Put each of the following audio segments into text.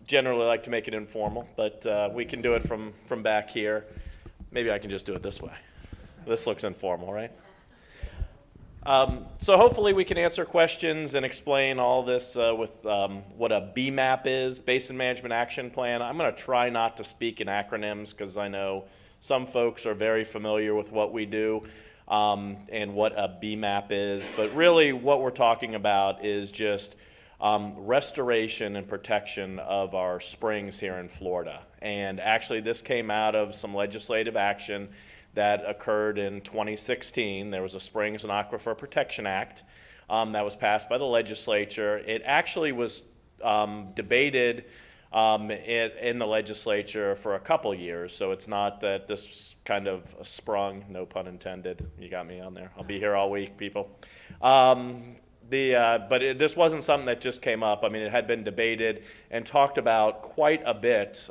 generally like to make it informal, but we can do it from back here. Maybe I can just do it this way. This looks informal, right? So hopefully we can answer questions and explain all this with what a BMAP is, Basin Management Action Plan. I'm going to try not to speak in acronyms because I know some folks are very familiar with what we do and what a BMAP is. But really what we're talking about is just restoration and protection of our springs here in Florida. And actually this came out of some legislative action that occurred in 2016. There was a Springs and Aquifer Protection Act that was passed by the legislature. It actually was debated in the legislature for a couple years, so it's not that this kind of sprung, no pun intended. You got me on there. I'll be here all week, people. This wasn't something that just came up. I mean, it had been debated and talked about quite a bit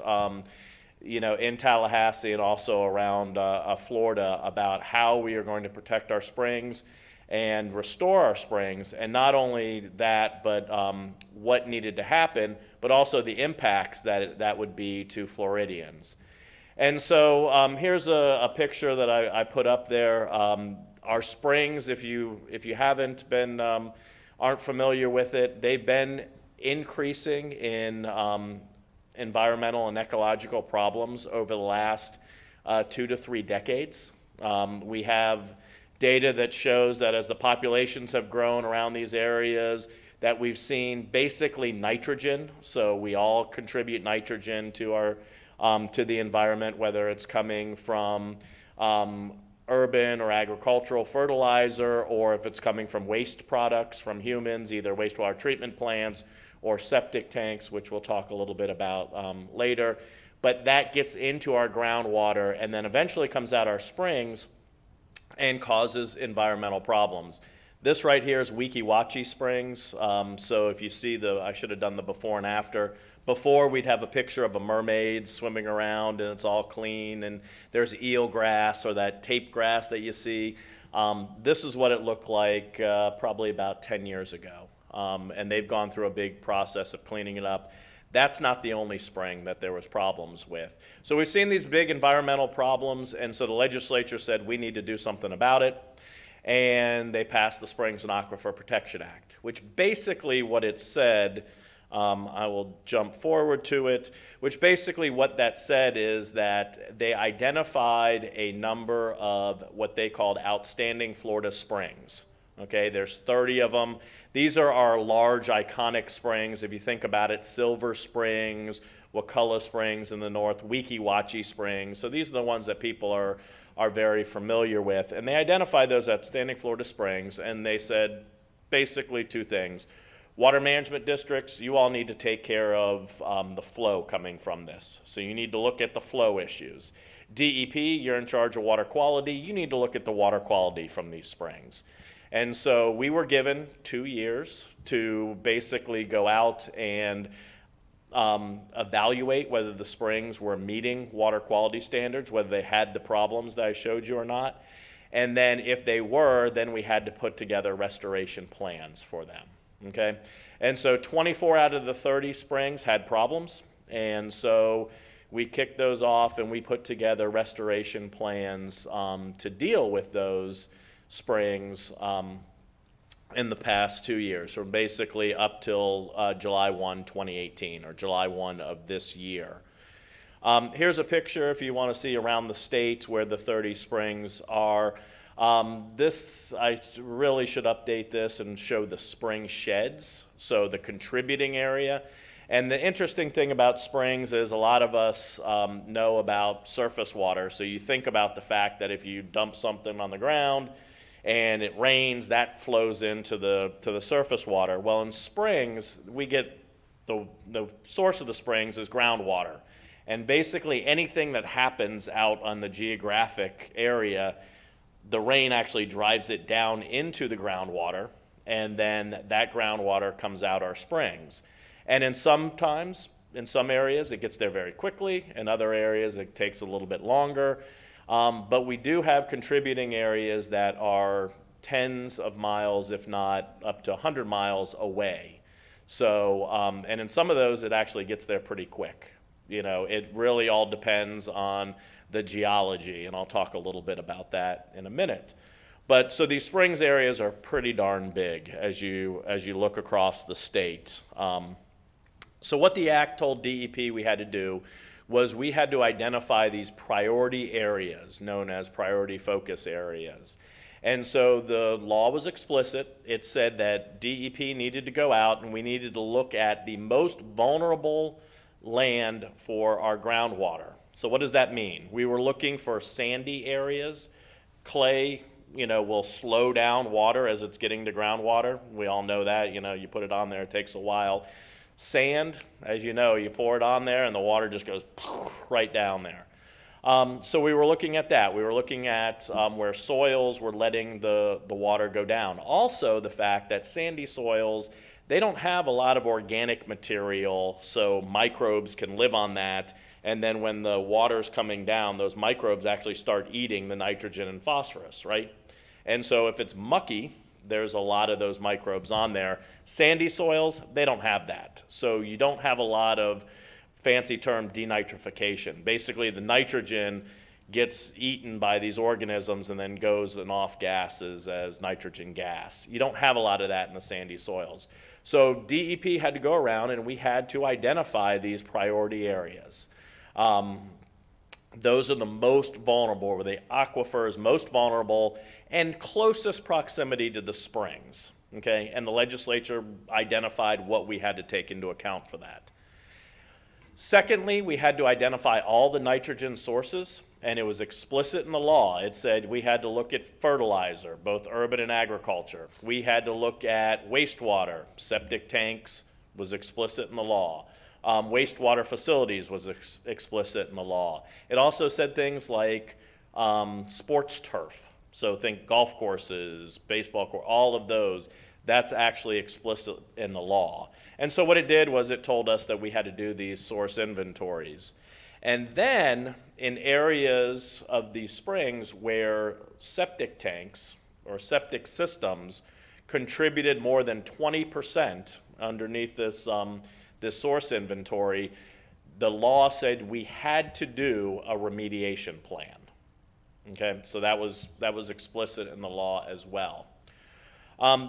in Tallahassee and also around Florida about how we are going to protect our springs and restore our springs. And not only that, but what needed to happen, but also the impacts that would be to Floridians. And so here's a picture that I put up there. Our springs, if you haven't been, aren't familiar with it, they've been increasing in environmental and ecological problems over the last 2 to 3 decades. We have data that shows that as the populations have grown around these areas, that we've seen basically nitrogen. So we all contribute nitrogen to our to the environment, whether it's coming from urban or agricultural fertilizer, or if it's coming from waste products from humans, either wastewater treatment plants or septic tanks, which we'll talk a little bit about later. But that gets into our groundwater and then eventually comes out our springs and causes environmental problems. This right here is Weeki Wachee Springs. So if you see I should have done the before and after. Before, we'd have a picture of a mermaid swimming around and it's all clean and there's eel grass or that tape grass that you see. This is what it looked like probably about 10 years ago. And they've gone through a big process of cleaning it up. That's not the only spring that there was problems with. So we've seen these big environmental problems, and so the legislature said we need to do something about it, and they passed the Springs and Aquifer Protection Act, which basically what it said, I will jump forward to it, which basically what that said is that they identified a number of what they called outstanding Florida springs. Okay, there's 30 of them. These are our large iconic springs. If you think about it, Silver Springs, Wakulla Springs in the north, Weeki Wachee Springs. So these are the ones that people are very familiar with. And they identified those outstanding Florida springs, and they said basically 2 things. Water management districts, you all need to take care of the flow coming from this. So you need to look at the flow issues. DEP, you're in charge of water quality. You need to look at the water quality from these springs. And so we were given 2 years to basically go out and evaluate whether the springs were meeting water quality standards, whether they had the problems that I showed you or not. And then if they were, then we had to put together restoration plans for them. Okay? And so 24 out of the 30 springs had problems. And so we kicked those off and we put together restoration plans to deal with those springs in the past 2 years, so basically up till July 1, 2018, or July 1 of this year. Here's a picture if you want to see around the state where the 30 springs are. I really should update this and show the spring sheds, so the contributing area. And the interesting thing about springs is a lot of us know about surface water, so you think about the fact that if you dump something on the ground and it rains, that flows into the surface water. Well, in springs, we get the source of the springs is groundwater. And basically anything that happens out on the geographic area, the rain actually drives it down into the groundwater, and then that groundwater comes out our springs. And in some areas, it gets there very quickly. In other areas, it takes a little bit longer. But we do have contributing areas that are tens of miles, if not up to 100 miles away. So, and in some of those, it actually gets there pretty quick. It really all depends on the geology, and I'll talk a little bit about that in a minute. But so these springs areas are pretty darn big as you look across the state. So what the Act told DEP we had to do was we had to identify these priority areas known as priority focus areas. And so the law was explicit. It said that DEP needed to go out and we needed to look at the most vulnerable land for our groundwater. So what does that mean? We were looking for sandy areas. Clay, will slow down water as it's getting to groundwater. We all know that. You put it on there, it takes a while. Sand, as you know, you pour it on there and the water just goes right down there. So we were looking at that. We were looking at where soils were letting the water go down. Also, the fact that sandy soils, they don't have a lot of organic material, so microbes can live on that. And then when the water's coming down, those microbes actually start eating the nitrogen and phosphorus, right? And so if it's mucky, there's a lot of those microbes on there. Sandy soils, they don't have that. So you don't have a lot of fancy term denitrification. Basically, the nitrogen gets eaten by these organisms and then goes and off gases as nitrogen gas. You don't have a lot of that in the sandy soils. So DEP had to go around and we had to identify these priority areas. Those are the most vulnerable, or the aquifers most vulnerable and closest proximity to the springs, okay? And the legislature identified what we had to take into account for that. Secondly, we had to identify all the nitrogen sources, and it was explicit in the law. It said we had to look at fertilizer, both urban and agriculture. We had to look at wastewater, septic tanks was explicit in the law. Wastewater facilities was explicit in the law. It also said things like sports turf. So think golf courses, baseball court, all of those. That's actually explicit in the law. And so what it did was it told us that we had to do these source inventories. And then in areas of these springs where septic tanks or septic systems contributed more than 20% underneath this source inventory, the law said we had to do a remediation plan. Okay, so that was explicit in the law as well.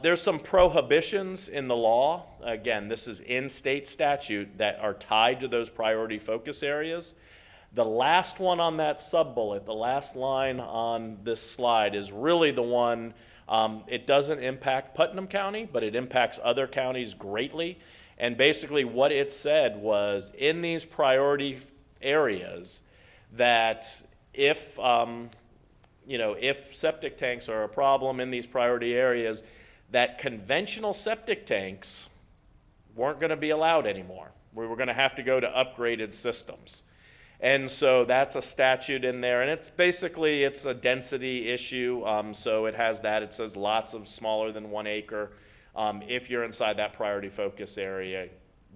There's some prohibitions in the law. Again, this is in state statute that are tied to those priority focus areas. The last one on that sub-bullet, the last line on this slide is really the one, it doesn't impact Putnam County, but it impacts other counties greatly. And basically what it said was in these priority areas that if septic tanks are a problem in these priority areas, that conventional septic tanks weren't going to be allowed anymore. We were going to have to go to upgraded systems. And so that's a statute in there, and it's a density issue, so it has that. It says lots of smaller than 1 acre. If you're inside that priority focus area,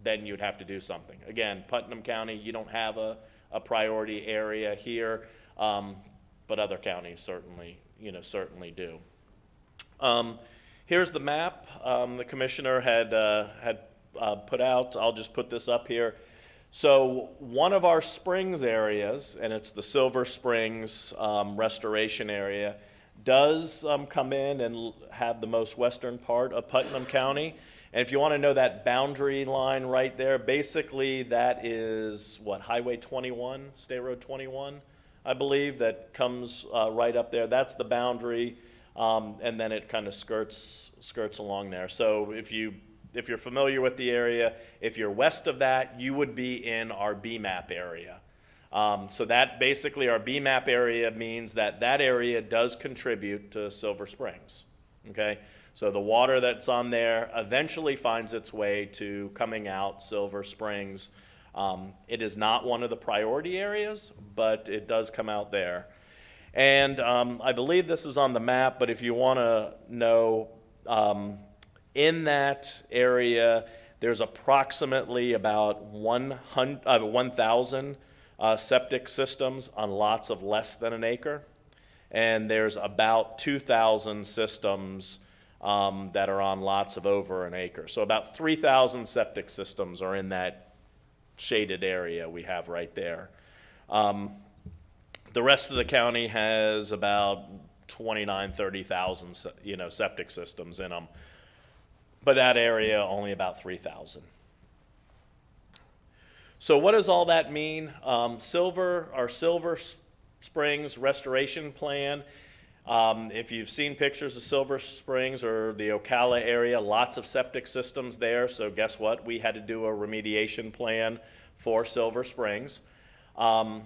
then you'd have to do something. Again, Putnam County, you don't have a priority area here, but other counties certainly do. Here's the map the commissioner had put out. I'll just put this up here. So one of our springs areas, and it's the Silver Springs restoration area, does come in and have the most western part of Putnam County. And if you want to know that boundary line right there, basically that is Highway 21, State Road 21, I believe, that comes right up there. That's the boundary, and then it kind of skirts along there. So if you're familiar with the area, if you're west of that, you would be in our BMAP area. So that basically our BMAP area means that area does contribute to Silver Springs, okay? So the water that's on there eventually finds its way to coming out Silver Springs. It is not one of the priority areas, but it does come out there. And I believe this is on the map, but if you want to know, in that area, there's approximately about 1,000 septic systems on lots of less than an acre. And there's about 2,000 systems that are on lots of over an acre. So about 3,000 septic systems are in that shaded area we have right there. The rest of the county has about 29, 30,000, septic systems in them. But that area, only about 3,000. So what does all that mean? Our Silver Springs restoration plan, if you've seen pictures of Silver Springs or the Ocala area, lots of septic systems there. So guess what? We had to do a remediation plan for Silver Springs. So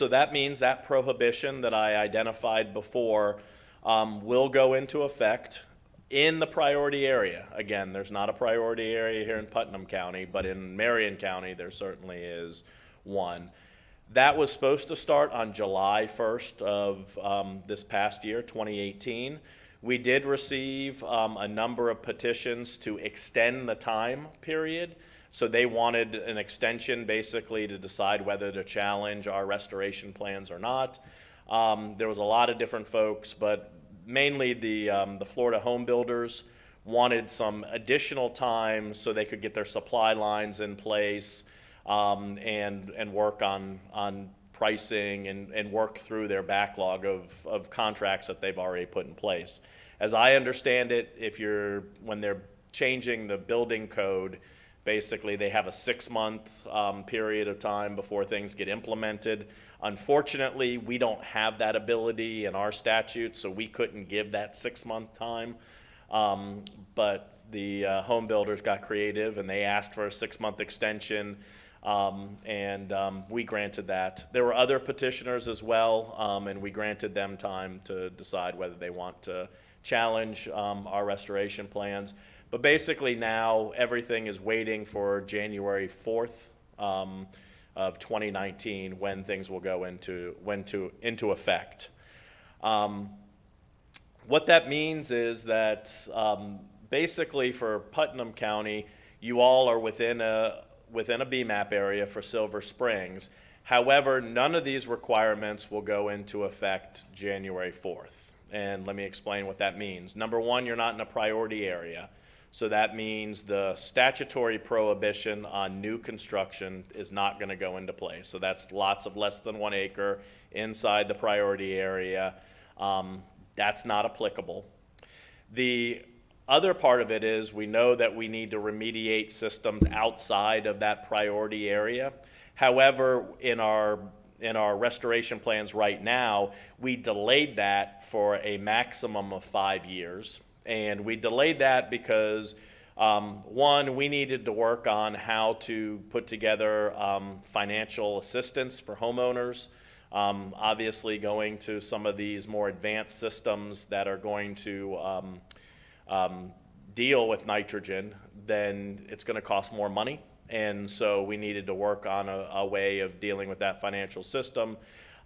that means that prohibition that I identified before will go into effect in the priority area. Again, there's not a priority area here in Putnam County, but in Marion County there certainly is one. That was supposed to start on July 1st of this past year, 2018. We did receive a number of petitions to extend the time period. So they wanted an extension basically to decide whether to challenge our restoration plans or not. There was a lot of different folks, but mainly the Florida home builders wanted some additional time so they could get their supply lines in place and work on pricing and work through their backlog of contracts that they've already put in place. As I understand it, when they're changing the building code, basically they have a 6-month period of time before things get implemented. Unfortunately, we don't have that ability in our statute, so we couldn't give that 6-month time. But the home builders got creative and they asked for a 6-month extension, and we granted that. There were other petitioners as well, and we granted them time to decide whether they want to challenge our restoration plans. But basically now everything is waiting for January 4th of 2019 when things will go into effect. What that means is that basically for Putnam County, you all are within a BMAP area for Silver Springs. However, none of these requirements will go into effect January 4th. And let me explain what that means. Number one, you're not in a priority area. So that means the statutory prohibition on new construction is not going to go into place. So that's lots of less than 1 acre inside the priority area. That's not applicable. The other part of it is we know that we need to remediate systems outside of that priority area. However, in our restoration plans right now, we delayed that for a maximum of 5 years. And we delayed that because, one, we needed to work on how to put together financial assistance for homeowners. Obviously, going to some of these more advanced systems that are going to deal with nitrogen, then it's going to cost more money. And so we needed to work on a way of dealing with that financial system.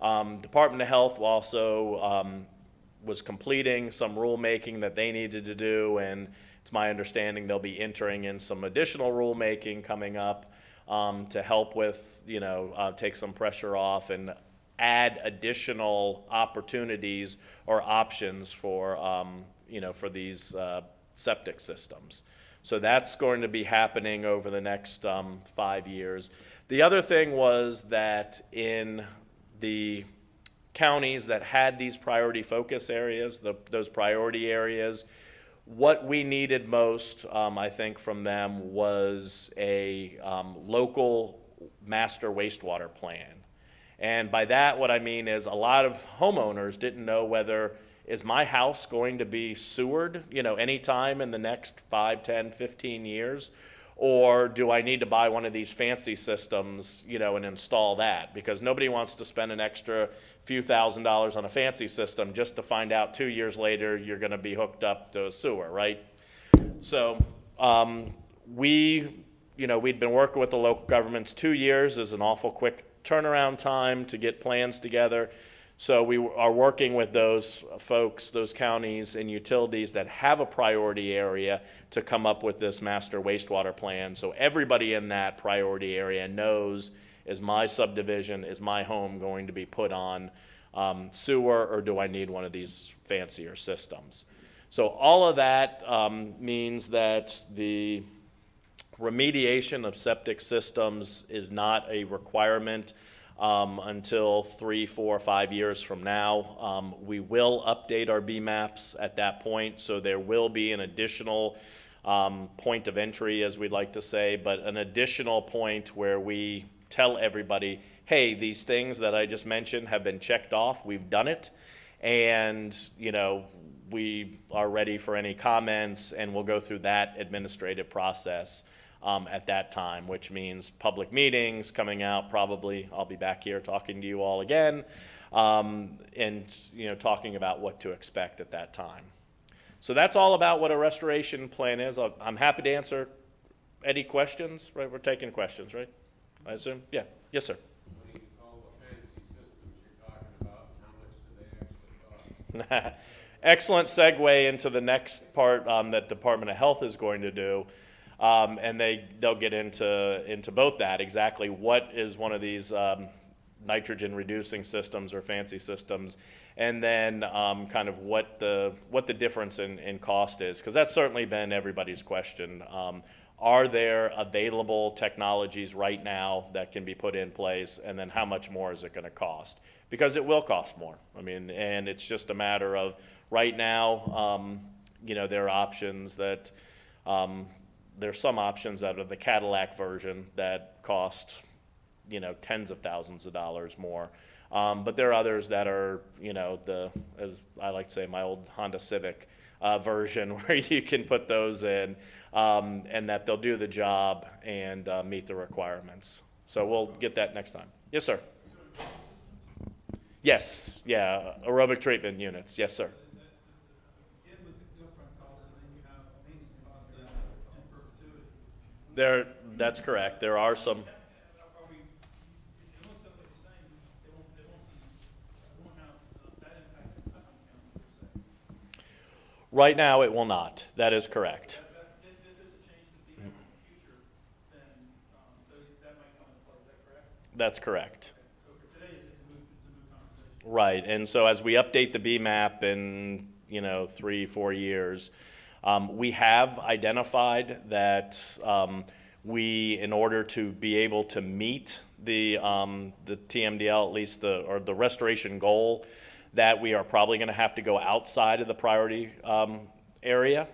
Department of Health also was completing some rulemaking that they needed to do, and it's my understanding they'll be entering in some additional rulemaking coming up to help with, take some pressure off and add additional opportunities or options for, for these septic systems. So that's going to be happening over the next 5 years. The other thing was that in the counties that had these priority focus areas, those priority areas, what we needed most, I think, from them was a local master wastewater plan. And by that, what I mean is a lot of homeowners didn't know whether, is my house going to be sewered, anytime in the next 5, 10, 15 years? Or do I need to buy one of these fancy systems, and install that? Because nobody wants to spend an extra few $1,000s on a fancy system just to find out 2 years later you're going to be hooked up to a sewer, right? So we'd been working with the local governments. 2 years is an awful quick turnaround time to get plans together. So we are working with those folks, those counties and utilities that have a priority area to come up with this master wastewater plan. So everybody in that priority area knows, is my subdivision, is my home going to be put on sewer, or do I need one of these fancier systems? So all of that means that the remediation of septic systems is not a requirement until 3, 4, 5 years from now. We will update our BMAPs at that point, so there will be an additional point of entry, as we'd like to say, but an additional point where we tell everybody, hey, these things that I just mentioned have been checked off, we've done it, and we are ready for any comments, and we'll go through that administrative process at that time, which means public meetings coming out. Probably I'll be back here talking to you all again, and talking about what to expect at that time. So that's all about what a restoration plan is. I'm happy to answer any questions. Right, we're taking questions, right? I assume. Yeah. Yes, sir. What do you call the fancy systems you're talking about? How much do they actually cost? Excellent segue into the next part that Department of Health is going to do. And they'll get into both that, exactly what is one of these nitrogen reducing systems or fancy systems, and then kind of what the difference in cost is, because that's certainly been everybody's question. Are there available technologies right now that can be put in place, and then how much more is it going to cost? Because it will cost more. I mean, and it's just a matter of right now, there are options that there's some options that are the Cadillac version that cost, tens of thousands of dollars more. But there are others that are, as I like to say, my old Honda Civic version, where you can put those in, and that they'll do the job and meet the requirements. So we'll get that next time. Yes, sir. Yes, yeah, aerobic treatment units. Yes, sir. That's correct. There are some. Right now, it will not. That is correct. That's correct. Right, and so as we update the BMAP in 3, 4 years, we have identified that we, in order to be able to meet the TMDL, at least the restoration goal, that we are probably going to have to go outside of the priority area,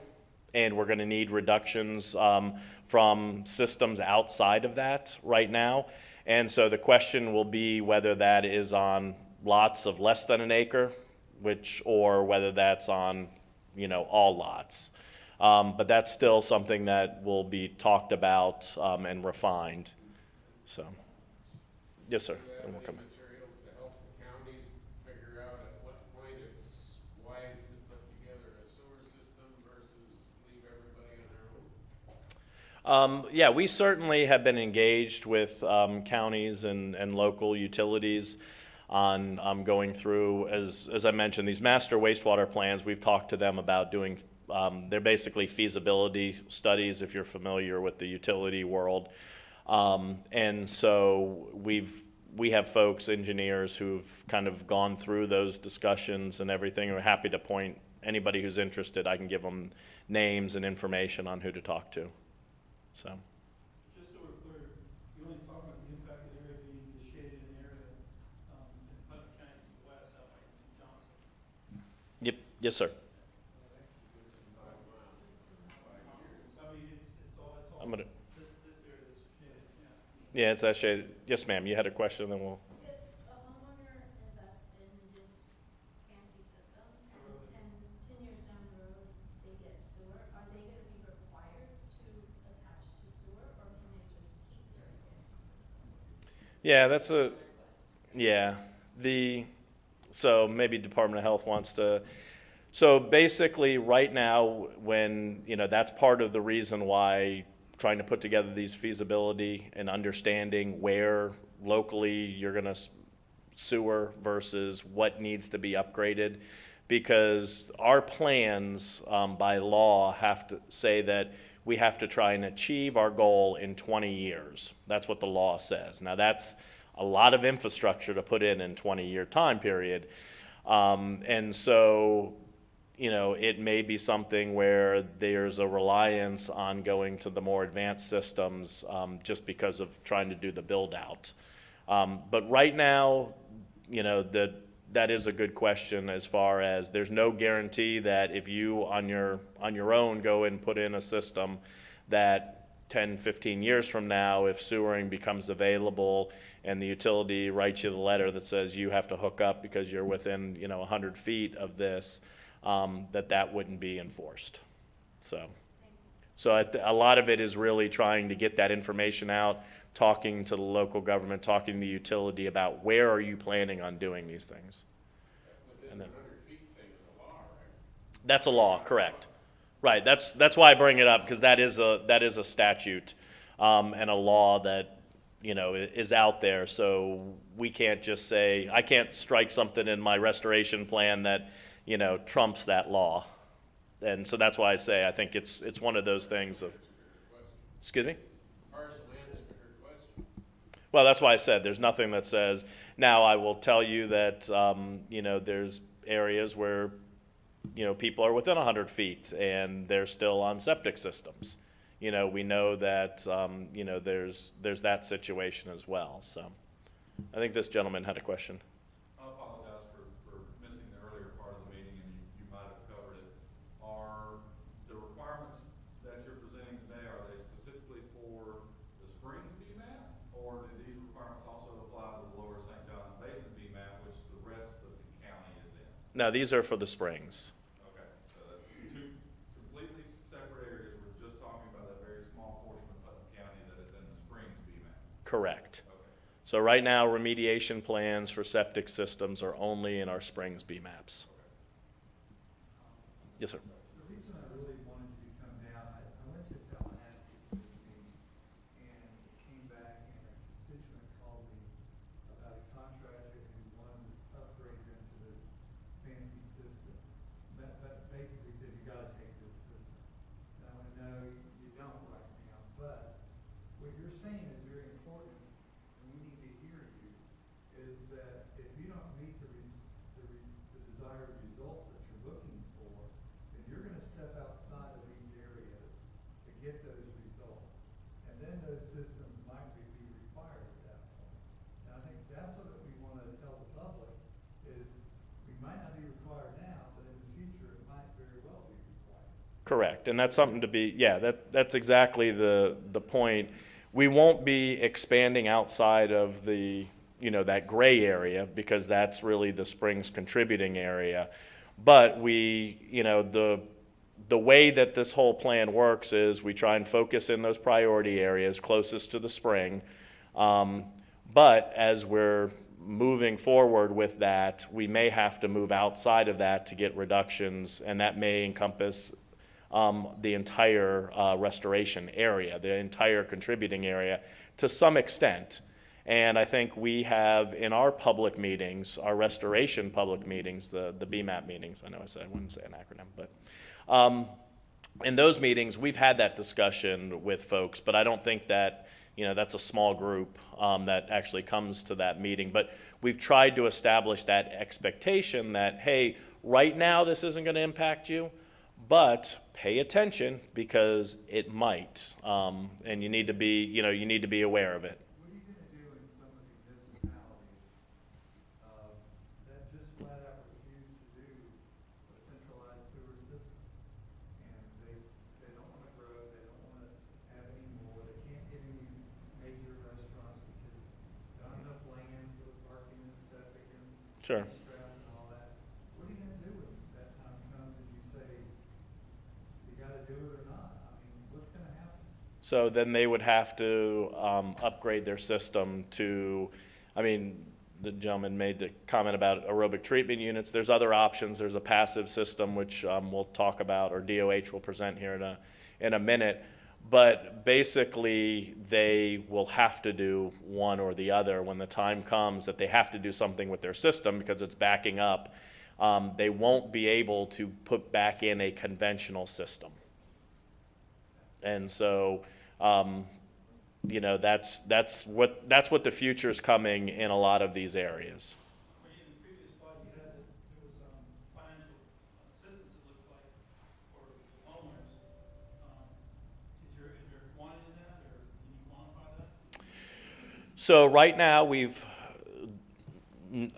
and we're going to need reductions from systems outside of that right now. And so the question will be whether that is on lots of less than an acre, or whether that's on all lots. But that's still something that will be talked about and refined. So, yes, sir. Do you have any materials to help the counties figure out at what point it's wise to put together a sewer system versus leave everybody on their own? Yeah, we certainly have been engaged with counties and local utilities on going through, as I mentioned, these master wastewater plans. We've talked to them about doing, they're basically feasibility studies, if you're familiar with the utility world. And so we have folks, engineers, who've kind of gone through those discussions and everything. We're happy to point anybody who's interested. I can give them names and information on who to talk to. So. Just so we're clear, you only talk about the impacted area being the shaded area in Putnam County to the west, out by Johnson. Yep. Yes, sir. I mean, it's all I'm gonna. this area that's shaded, Yeah, it's that shade. Yes, ma'am. You had a question, then we'll. If a homeowner invests in this fancy system and 10 years down the road they get sewer, are they going to be required to attach to sewer, or can they just keep their fancy system? Yeah, so maybe Department of Health wants to. So basically, right now, when, that's part of the reason why trying to put together these feasibility and understanding where locally you're going to sewer versus what needs to be upgraded, because our plans by law have to say that we have to try and achieve our goal in 20 years. That's what the law says. Now that's a lot of infrastructure to put in 20-year time period. And so, you know, it may be something where there's a reliance on going to the more advanced systems just because of trying to do the build out. But right now, you know, that is a good question as far as there's no guarantee that if you on your own go and put in a system that 10, 15 years from now, if sewering becomes available and the utility writes you the letter that says you have to hook up because you're within, you know, 100 feet of this, that wouldn't be enforced. So a lot of it is really trying to get that information out, talking to the local government, talking to the utility about where are you planning on doing these things. Within the 100 feet thing is a law, right? That's a law, correct. Right, that's why I bring it up, because that is a statute and a law that, you know, is out there. So we can't just say, I can't strike something in my restoration plan that, you know, trumps that law. And so that's why I say I think it's one of those things of, excuse me? Partial answer to her question. Well, that's why I said there's nothing that says, now I will tell you that, you know, there's areas where, you know, people are within 100 feet and they're still on septic systems. You know, we know that, you know, there's that situation as well. So I think this gentleman had a question. I apologize for missing the earlier part of the meeting, and you might have covered it. Are the requirements that you're presenting today, are they specifically for the Springs BMAP, or do these requirements also apply to the lower St. John's Basin BMAP, which the rest of the county is in? No, these are for the Springs. Okay, so that's two completely separate areas. We're just talking about that very small portion of Putnam County that is in the Springs BMAP. Correct. Okay. So right now, remediation plans for septic systems are only in our Springs BMAPs. Yes, sir. The reason I really wanted you to come down, I went to Tallahassee for this meeting, and came back, and a constituent called me about a contractor who wanted to upgrade them to this fancy system. But basically said, you gotta take this system. And I went, no, you don't right now, but what you're saying is very important, and we need to hear you, is that if you don't meet the desired results that you're looking for, then you're gonna step outside of these areas to get those results. And then those systems might be required at that point. And I think that's what we wanna tell the public, is we might not be required now, but in the future, it might very well be required. Correct, and that's something to be, yeah, that's exactly the point. We won't be expanding outside of the, you know, that gray area, because that's really the Springs contributing area. But we, you know, the way that this whole plan works is we try and focus in those priority areas closest to the spring. But as we're moving forward with that, we may have to move outside of that to get reductions, and that may encompass the entire restoration area, the entire contributing area to some extent. And I think we have in our public meetings, our restoration public meetings, the BMAP meetings, I know I wouldn't say an acronym, but in those meetings, we've had that discussion with folks, but I don't think that, you know, that's a small group that actually comes to that meeting. But we've tried to establish that expectation that, hey, right now this isn't going to impact you, but pay attention because it might, and you need to be, you know, you need to be aware of it. What are you gonna do in some of the municipalities that just flat out refuse to do a centralized sewer system? And they don't wanna grow, they don't wanna have any more, they can't get any major restaurants because they don't have enough land for the parking and septic and Sure. trash and all that. What are you gonna do when that time comes and you say, you gotta do it or not? I mean, what's gonna happen? So then they would have to upgrade their system to, I mean, the gentleman made the comment about aerobic treatment units. There's other options. There's a passive system, which we'll talk about, or DOH will present here in a minute. But basically, they will have to do one or the other when the time comes that they have to do something with their system because it's backing up. They won't be able to put back in a conventional system. And so, you know, that's what the future is coming in a lot of these areas. Well, in the previous slide, you had that there was, financial assistance, it looks like, for the homeowners. Is there a quantity in that, or can you quantify that? So right now,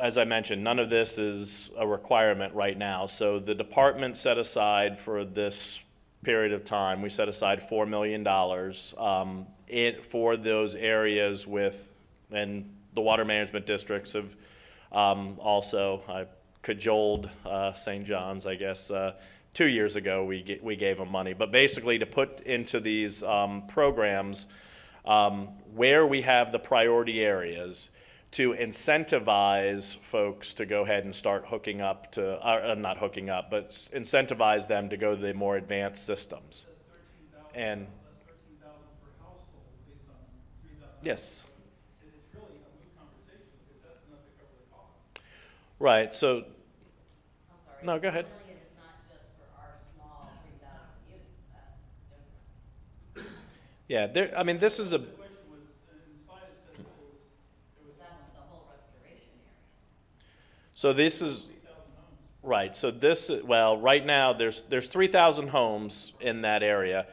as I mentioned, none of this is a requirement right now. So the department set aside for this period of time, we set aside $4 million for those areas with, and the water management districts have also, I cajoled St. John's, I guess, 2 years ago, we gave them money. But basically to put into these programs where we have the priority areas, to incentivize folks to go ahead and start hooking up to, not hooking up, but incentivize them to go to the more advanced systems. That's 13,000. And That's 13,000 per household based on 3,000. yes, It's really a moot conversation because that's enough to cover the cost. right, so, I'm sorry. no, go ahead. 4 million is not just for our small 3,000 units, that's different. Yeah, I mean, this is a, The question was, in the slide it said that there was That's for the whole restoration area. so this is, 3,000 homes. right, so this, well, right now, there's 3,000 homes in that area.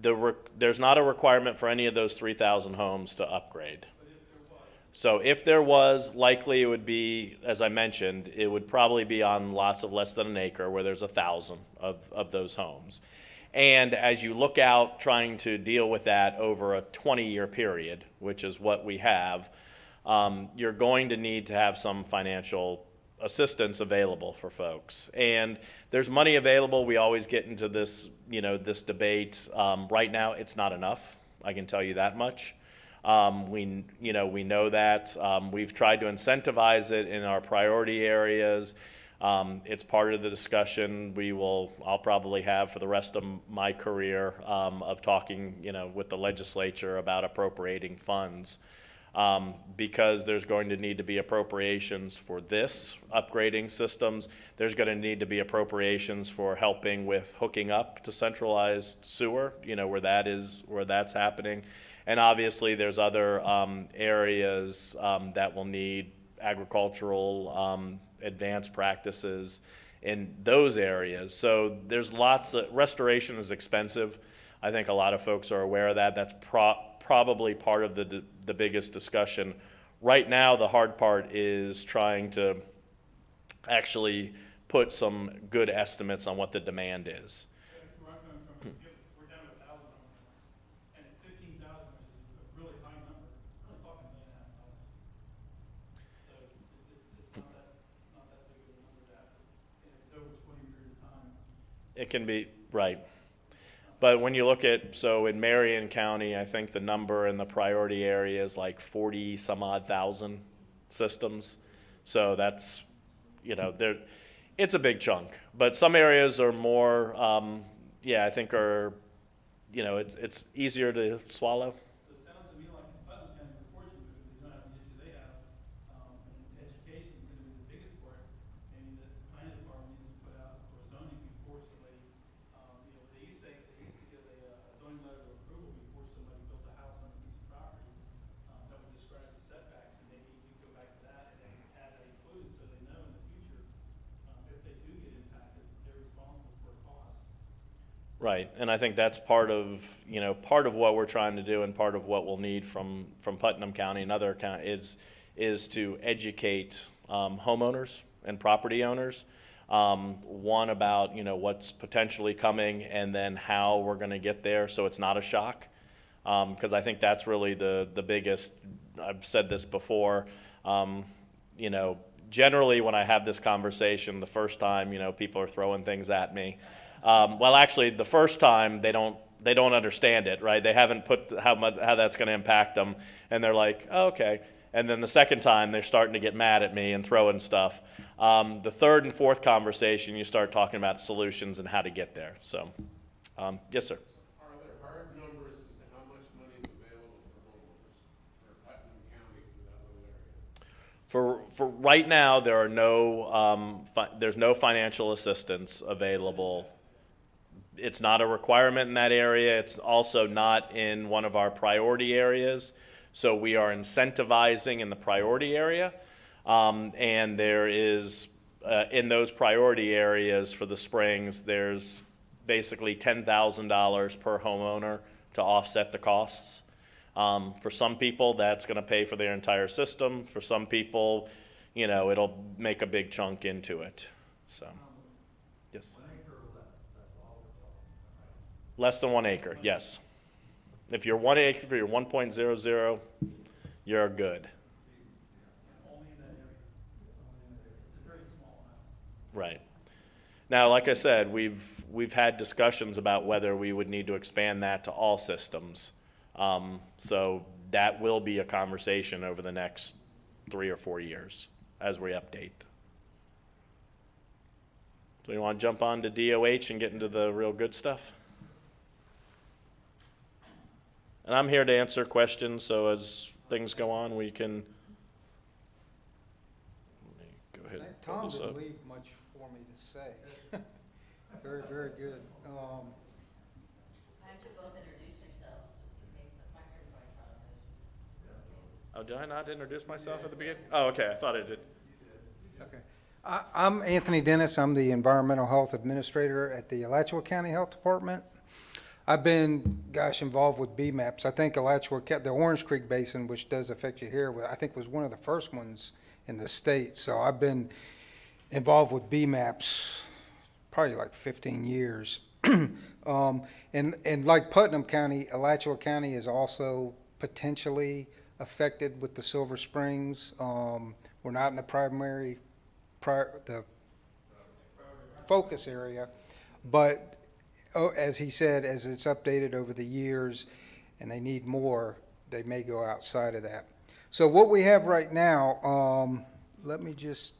There's not a requirement for any of those 3,000 homes to upgrade. But if there was, So if there was, likely it would be, as I mentioned, it would probably be on lots of less than an acre where there's 1,000 of those homes. And as you look out trying to deal with that over a 20-year period, which is what we have, you're going to need to have some financial assistance available for folks. And there's money available. We always get into this, this debate. Right now, it's not enough. I can tell you that much. We know that. We've tried to incentivize it in our priority areas. It's part of the discussion I'll probably have for the rest of my career of talking, with the legislature about appropriating funds. Because there's going to need to be appropriations for this, upgrading systems. There's going to need to be appropriations for helping with hooking up to centralized sewer, where that's happening. And obviously, there's other areas that will need agricultural advanced practices in those areas. So there's restoration is expensive. I think a lot of folks are aware of that. That's probably part of the biggest discussion. Right now, the hard part is trying to actually put some good estimates on what the demand is. where I'm coming from, we're down to 1,000 homes now. And at 15,000, which is a really high number, we're only talking $1.5 million. So it's not that big of a number to have, and it's over a 20 period of time. It can be, right. But when you look at, so in Marion County, I think the number in the priority area is like 40 some odd thousand systems. So that's, it's a big chunk. But some areas are more, I think it's easier to swallow. So it sounds to me like in Putnam County, we're fortunate because they don't have the issue they have. And education is gonna be the biggest part. And the planning department needs to put out for zoning before somebody, they used to give a zoning letter of approval before somebody built a house on a piece of property. That would describe the setbacks, and maybe we go back to that and then have that included so they know in the future, if they do get impacted, they're responsible for a cost. Right, and I think that's part of what we're trying to do, and part of what we'll need from Putnam County and other counties is to educate homeowners and property owners. One about what's potentially coming, and then how we're going to get there, so it's not a shock. Because I think that's really the biggest. I've said this before. Generally when I have this conversation, the first time people are throwing things at me. Well, actually, the first time they don't understand it, right? They haven't put how that's going to impact them, and they're like, oh, okay. And then the second time, they're starting to get mad at me and throwing stuff. The third and fourth conversation, you start talking about solutions and how to get there. So, yes, sir. Are there hard numbers as to how much money is available for homeowners for Putnam County through that little area? For right now, there's no financial assistance available it's not a requirement in that area. It's also not in one of our priority areas. So we are incentivizing in the priority area. And there is, in those priority areas for the springs, there's basically $10,000 per homeowner to offset the costs. For some people, that's going to pay for their entire system. For some people, you know, it'll make a big chunk into it. So, yes. 1 acre or less, that's all we're talking about, right? Less than 1 acre, yes. If you're 1 acre, if you're 1.00, you're good. Only in that area. It's a very small amount. Right. Now, like I said, we've had discussions about whether we would need to expand that to all systems. So that will be a conversation over the next 3 or 4 years as we update. So you want to jump on to DOH and get into the real good stuff? And I'm here to answer questions, so as things go on, we can. Let me go ahead and pull Tom this didn't up. leave much for me to say. Very, very good. Why don't you both introduce yourselves, just in case, that's my everybody probably knows. Oh, did I not introduce myself at the beginning? Oh, okay, I thought I did. Okay. I'm Anthony Dennis. I'm the Environmental Health Administrator at the Alachua County Health Department. I've been, involved with BMAPs. I think the Orange Creek Basin, which does affect you here, I think was one of the first ones in the state. So I've been involved with BMAPs probably like 15 years. And like Putnam County, Alachua County is also potentially affected with the Silver Springs. We're not in the the focus area, but as he said, as it's updated over the years and they need more, they may go outside of that. So what we have right now, let me just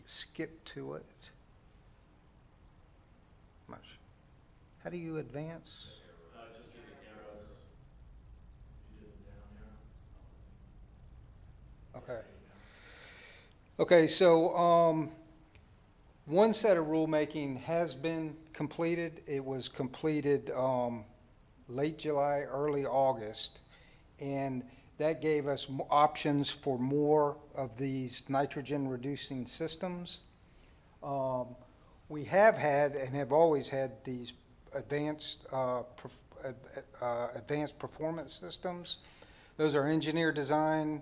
skip to it. How do you advance? Just do the arrows. You did the down arrow. Okay. Okay, so one set of rulemaking has been completed. It was completed late July, early August, and that gave us options for more of these nitrogen-reducing systems. We have had and have always had these advanced performance systems. Those are engineer design.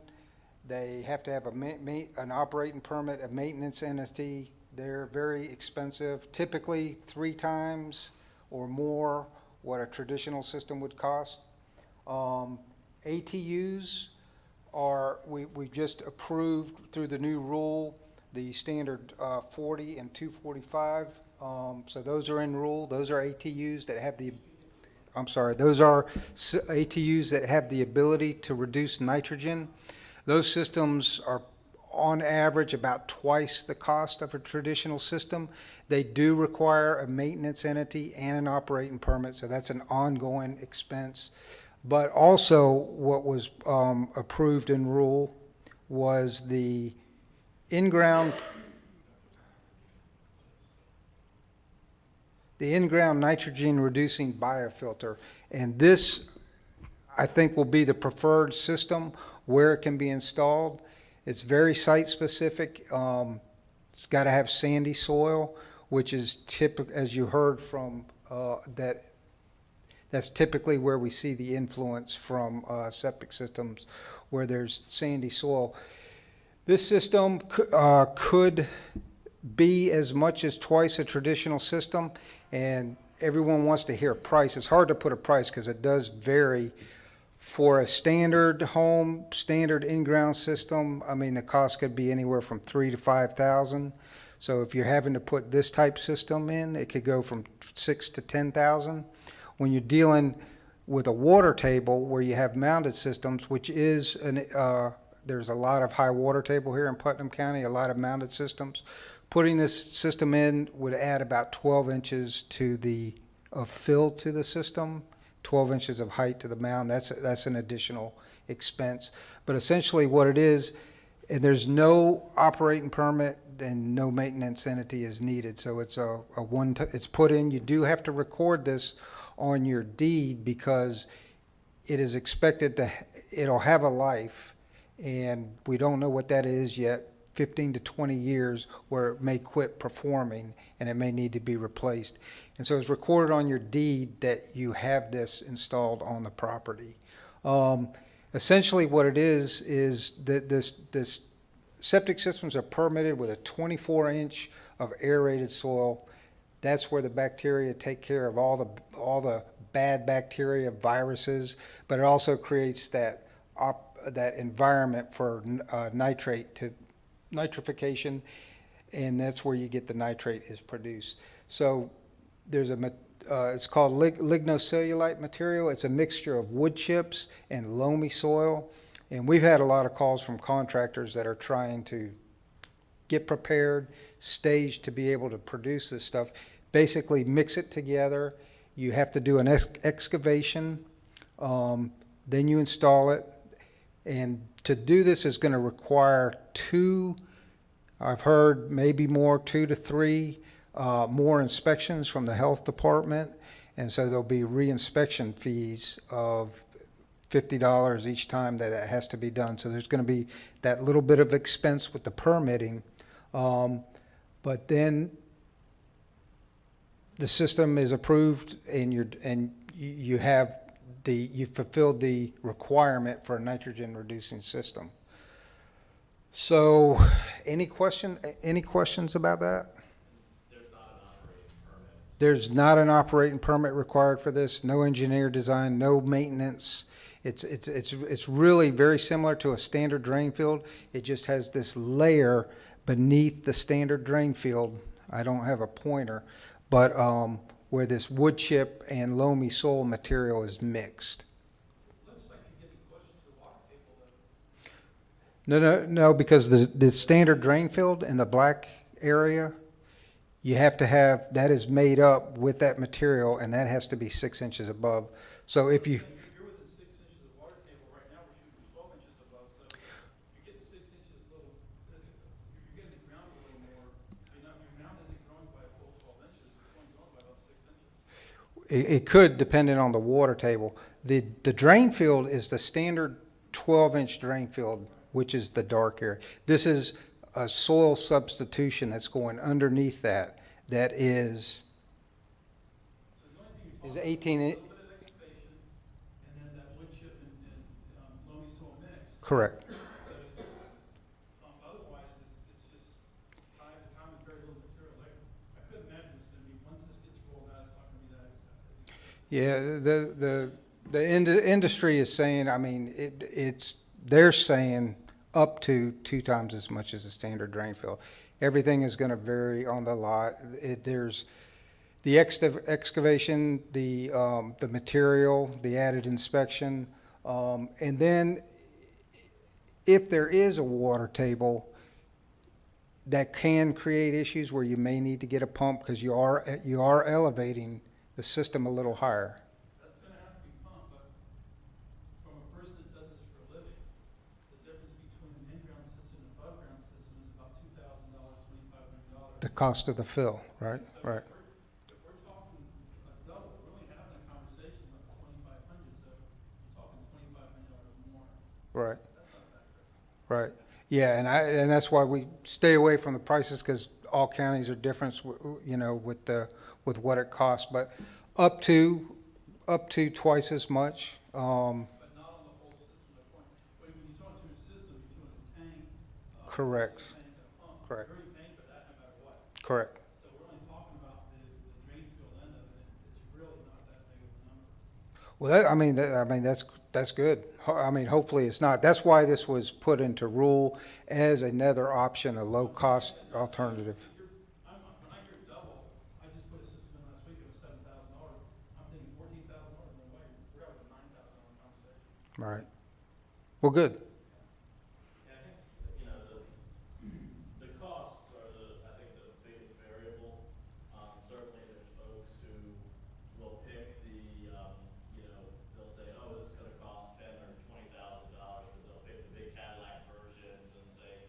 They have to have an operating permit, a maintenance entity. They're very expensive, typically 3 times or more what a traditional system would cost. ATUs are, we just approved through the new rule, the standard 40 and 245. So those are in rule. Those are ATUs that have those are ATUs that have the ability to reduce nitrogen. Those systems are on average about twice the cost of a traditional system. They do require a maintenance entity and an operating permit, so that's an ongoing expense. But also what was approved in rule was the in-ground nitrogen reducing biofilter. And this, I think, will be the preferred system where it can be installed. It's very site specific. It's got to have sandy soil, which is typical, as you heard from that's typically where we see the influence from septic systems where there's sandy soil. This system could be as much as twice a traditional system, and everyone wants to hear a price. It's hard to put a price because it does vary. For a standard home, standard in-ground system, I mean, the cost could be anywhere from $3,000 to $5,000. So if you're having to put this type system in, it could go from $6,000 to $10,000. When you're dealing with a water table where you have mounted systems, which is there's a lot of high water table here in Putnam County, a lot of mounted systems. Putting this system in would add about 12 inches of fill to the system. 12 inches of height to the mound, that's an additional expense. But essentially what it is, And there's no operating permit and no maintenance entity is needed, so it's a one, it's put in, you do have to record this on your deed because it is expected to, it'll have a life, and we don't know what that is yet, 15 to 20 years, where it may quit performing and it may need to be replaced. And so it's recorded on your deed that you have this installed on the property. Essentially what it is that this septic systems are permitted with a 24-inch of aerated soil. That's where the bacteria take care of all the bad bacteria, viruses, but it also creates that environment for nitrification, and that's where you get the nitrate is produced. So there's it's called lignocellulite material. It's a mixture of wood chips and loamy soil. And we've had a lot of calls from contractors that are trying to get prepared, staged to be able to produce this stuff. Basically mix it together. You have to do an excavation, then you install it. And to do this is going to require I've heard maybe more, 2 to 3 more inspections from the health department. And so there'll be reinspection fees of $50 each time that it has to be done. So there's going to be that little bit of expense with the permitting. But then the system is approved and you've fulfilled the requirement for a nitrogen reducing system. So any questions about that? There's not an operating permit required for this, no engineer design, no maintenance. It's really very similar to a standard drain field. It just has this layer beneath the standard drain field. I don't have a pointer, but where this wood chip and loamy soil material is mixed. Looks like you're getting closer to the water table though. No, because the standard drain field in the black area, you have to have, that is made up with that material, and that has to be 6 inches above. So if you, If you're within 6 inches of the water table, right now we're shooting 12 inches above, so you're getting 6 inches little, you're getting the ground a little more, your ground isn't growing by a full 12 inches, it's only growing by about 6 inches. it could, depending on the water table. The drain field is the standard 12-inch drain field, which is the dark area. This is a soil substitution that's going underneath that is So the only thing you're talking about 18, is a little bit of excavation, and then that wood chip and loamy soil mix. correct. Otherwise, it's just time and very little material there. I couldn't imagine it's gonna be, once this gets rolled out, it's not gonna be that expensive. Yeah, the industry is saying, I mean, they're saying up to 2 times as much as a standard drain field. Everything is going to vary on the lot. There's the excavation, the material, the added inspection, and then if there is a water table, that can create issues where you may need to get a pump because you are elevating the system a little higher. That's gonna have to be pumped, but from a person that does this for a living, the difference between an in-ground system and above-ground system is about $2,000, $2,500. The cost of the fill, right? Right. If we're talking a double, we're only having a conversation about the 2,500, so we're talking $2,500 more. Right. That's not that great. Right. Yeah, and that's why we stay away from the prices because all counties are different, with what it costs. But up to twice as much. But not on the whole system. When you talk to a system, you're doing a tank. Correct. Tank and a pump. Correct. You're already paying for that no matter what. Correct. So we're only talking about the drain field end of it. It's really not that big of a number. Well, that's good. I mean, hopefully it's not. That's why this was put into rule as another option, a low-cost alternative. When I hear double, I just put a system in last week, it was $7,000. I'm thinking $14,000, no way, we're out of a $9,000 conversation. Right. Well, good. Yeah, I think, the costs are I think the biggest variable. Certainly there's folks who will pick they'll say, oh, this is gonna cost $10,000 or $20,000, but they'll pick the big Cadillac versions and say,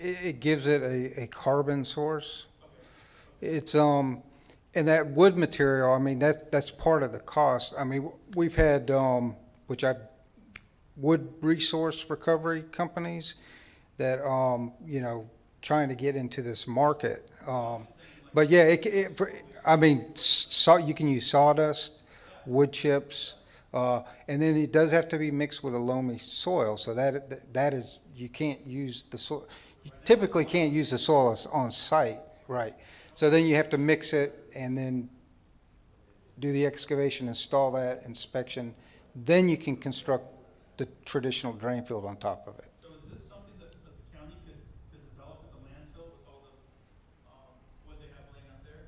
it gives it a carbon source. It's, and that wood material, I mean, that's part of the cost. I mean, we've had, wood resource recovery companies that, trying to get into this market. But yeah, I mean, you can use sawdust, wood chips, and then it does have to be mixed with a loamy soil, so that is, you can't use the soil, you typically can't use the soil on site, right? So then you have to mix it and then do the excavation, install that, inspection, then you can construct the traditional drain field on top of it. So is this something that the county could develop at the landfill with all the, what they have laying out there?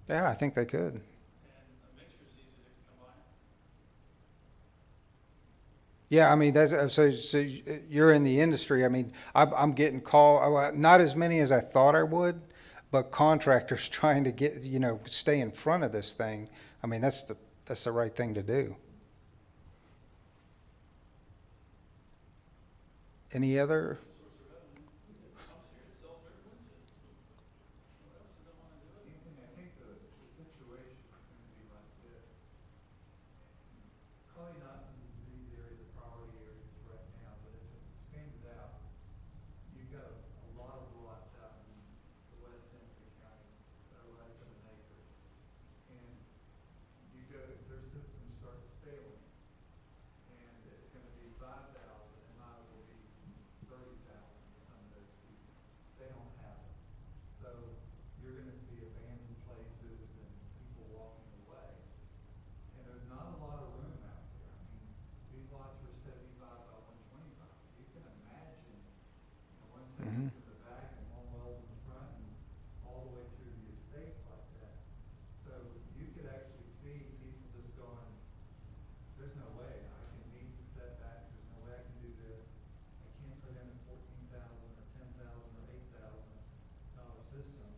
Yeah, I think they could. And a mixture's easy to combine. Yeah, I mean, so you're in the industry. I mean, I'm getting not as many as I thought I would, but contractors trying to get, stay in front of this thing. I mean, that's the right thing to do. Any other? Anthony, I think the situation is gonna be like this. Probably not in these areas, the priority areas right now, but if it expands out, you've got a lot of lots out in the west end of the county, less than an acre. And their system starts failing, and it's gonna be 5,000, it might as well be 30,000 to some of those people. They don't have it. So you're gonna see abandoned places and people walking away. And there's not a lot of room out there. I mean, these lots were 75 by 125, so you can imagine, one segment's in the back and one well's in the front and all the way through the estates like that. So you could actually see people just going, there's no way I can meet the setbacks, there's no way I can do this. I can't put in a $14,000 or $10,000 or $8,000 system.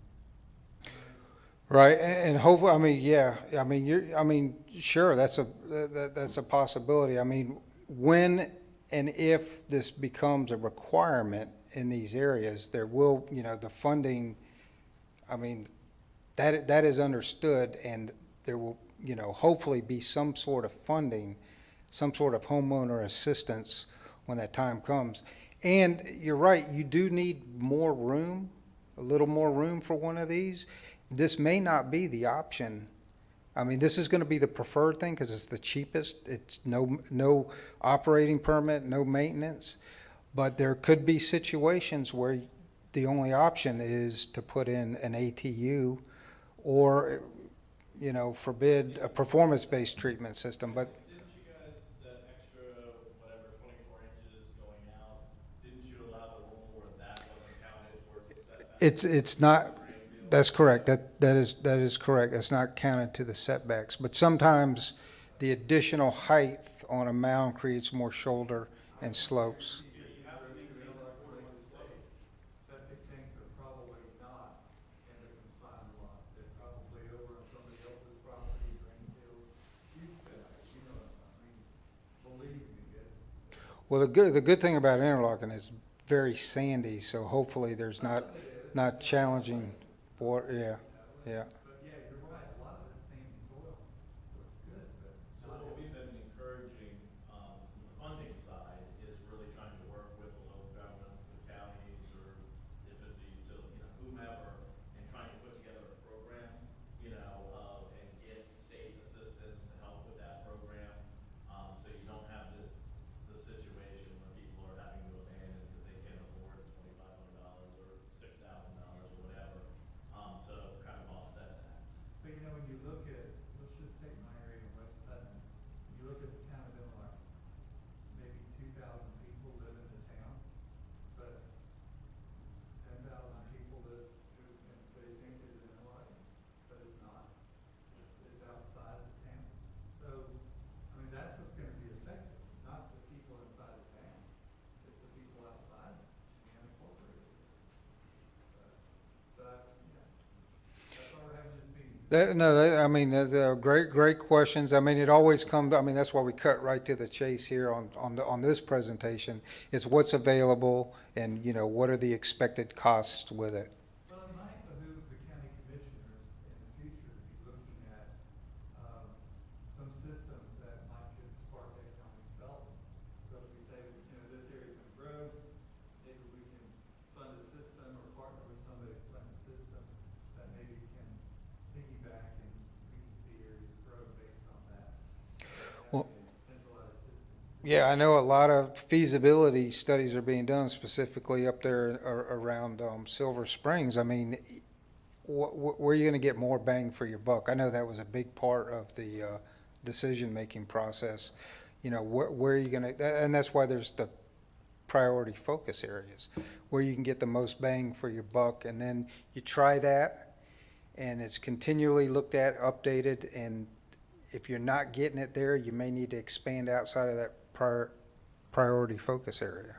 Right, and hopefully, I mean, yeah, I mean, sure, that's a possibility. I mean, when and if this becomes a requirement in these areas, there will, the funding, I mean, that is understood, and there will, hopefully be some sort of funding, some sort of homeowner assistance when that time comes. And you're right, you do need more room, a little more room for one of these. This may not be the option. I mean, this is going to be the preferred thing because it's the cheapest. It's no operating permit, no maintenance. But there could be situations where the only option is to put in an ATU or, forbid a performance-based treatment system. But Didn't you guys, that extra, whatever, 24 inches going out, didn't you allow the rule where that wasn't counted towards the setback? it's not, that's correct. That is correct. That's not counted to the setbacks. But sometimes the additional height on a mound creates more shoulder and slopes. Septic tanks are probably not in the confined lot. They're probably over on somebody else's property, drain field. I mean, believe me, Well, the good thing about Interlochen is very sandy, so hopefully there's not challenging water. Yeah. but yeah, you're right, a lot of it's sandy soil, so it's good, but So not what every- we've been encouraging, from the funding side, is really trying to work with the local governments, the counties, or if it's a utility, whomever, and trying to put together a program, and get state assistance to help with that program. So you don't have the situation where people are having to abandon because they can't afford $2,500 or $6,000 or whatever, to kind of offset I mean, they're great questions. I mean, it always comes, I mean, that's why we cut right to the chase here on this presentation. It's what's available and, you know, what are the expected costs with it. Well, it might behoove the county commissioners in the future to be looking at, some systems that might could spark economic development. So if we say, you know, this area's gonna grow, maybe we can fund a system or partner with somebody to fund a system that maybe can piggyback and we can see areas grow based on that. Well- Having a centralized system. Yeah, I know a lot of feasibility studies are being done specifically up there around Silver Springs. I mean, where are you going to get more bang for your buck? I know that was a big part of the decision-making process. You know, where are you going to, and that's why there's the priority focus areas, where you can get the most bang for your buck. And then you try that, and it's continually looked at, updated, and if you're not getting it there, you may need to expand outside of that priority focus area.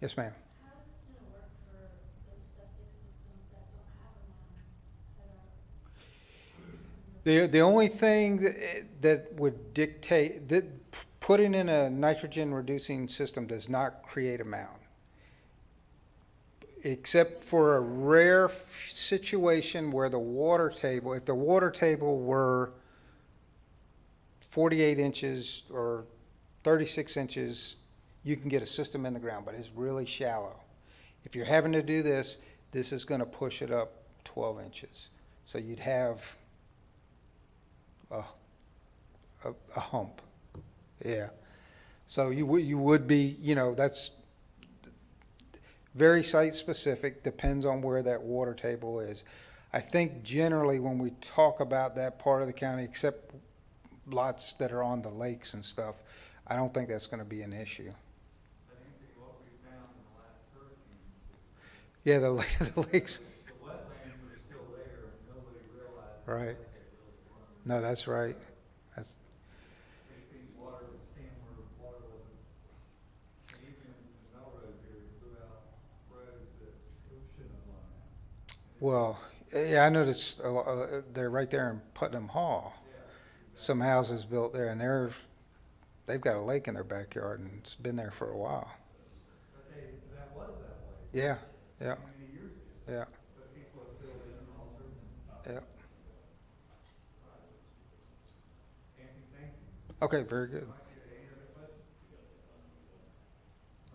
Yes, ma'am. How is this gonna work for those septic systems that don't have a line, that are? The only thing that would dictate, that putting in a nitrogen reducing system does not create a mound. Except for a rare situation where the water table, if the water table were 48 inches or 36 inches, you can get a system in the ground, but it's really shallow. If you're having to do this, this is going to push it up 12 inches. So you'd have a hump. Yeah. So you would be, you know, that's very site specific, depends on where that water table is. I think generally when we talk about that part of the county, except lots that are on the lakes and stuff, I don't think that's going to be an issue. But anything what we found in the last hurricane, Yeah, the lakes, the wetlands are still there and nobody realized how Right. wet they really were. no, that's right. That's, They see water was staying where water wasn't. And even in the Melrose area, blew out roads that shouldn't have blown out. well, yeah, I noticed they're right there in Putnam Hall. Yeah, Some houses built there, and they've got a lake in their backyard, and it's been there for a while. but that was that way. Yeah, yeah, Many years ago. yeah, But people have filled in and altered and. yeah. Anthony, thank you. Okay, very good. Mike, any other questions?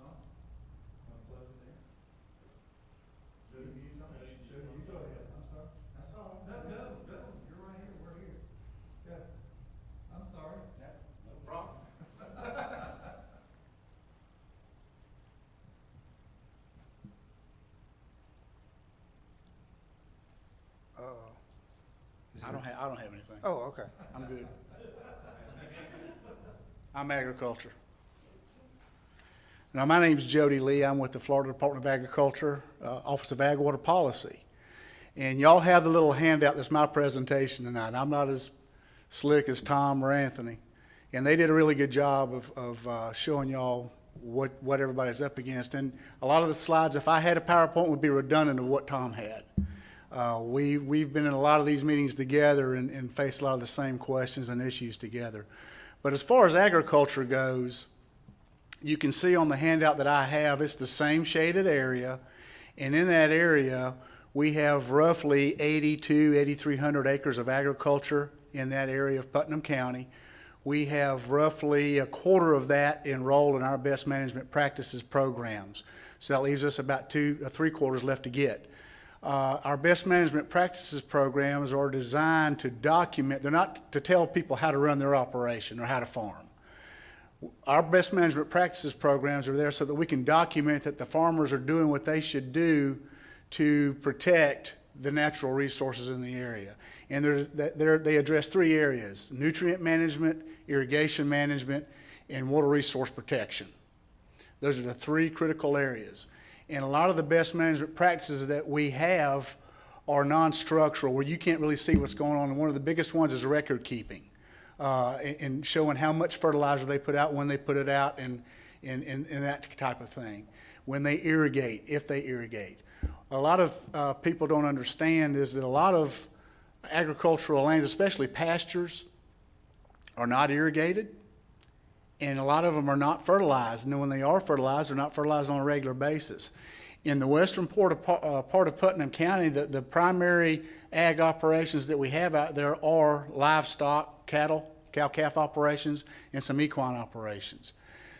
Huh? Want to close it there? Jody, you talk? Jody, you go ahead, I'm sorry. That's all. No, go, you're right here, we're here. Go. I'm sorry. No problem. I don't have anything. Oh, okay. I'm good. I'm agriculture. Now, my name's Jody Lee. I'm with the Florida Department of Agriculture, Office of Ag Water Policy. And y'all have the little handout that's my presentation tonight. I'm not as slick as Tom or Anthony. And they did a really good job of showing y'all what everybody's up against. And a lot of the slides, if I had a PowerPoint, would be redundant of what Tom had. We've been in a lot of these meetings together and faced a lot of the same questions and issues together. But as far as agriculture goes, you can see on the handout that I have, it's the same shaded area. And in that area, we have roughly 8,300 acres of agriculture in that area of Putnam County. We have roughly a quarter of that enrolled in our best management practices programs. So that leaves us about 3/4 left to get. Our best management practices programs are designed to document, they're not to tell people how to run their operation or how to farm. Our best management practices programs are there so that we can document that the farmers are doing what they should do to protect the natural resources in the area. And they address 3 areas: nutrient management, irrigation management, and water resource protection. Those are the 3 critical areas. And a lot of the best management practices that we have are non-structural, where you can't really see what's going on. And one of the biggest ones is record keeping, and showing how much fertilizer they put out, when they put it out, and that type of thing. When they irrigate, if they irrigate. A lot of people don't understand is that a lot of agricultural lands, especially pastures, are not irrigated, and a lot of them are not fertilized. And when they are fertilized, they're not fertilized on a regular basis. In the western part of Putnam County, the primary ag operations that we have out there are livestock, cattle, cow-calf operations, and some equine operations.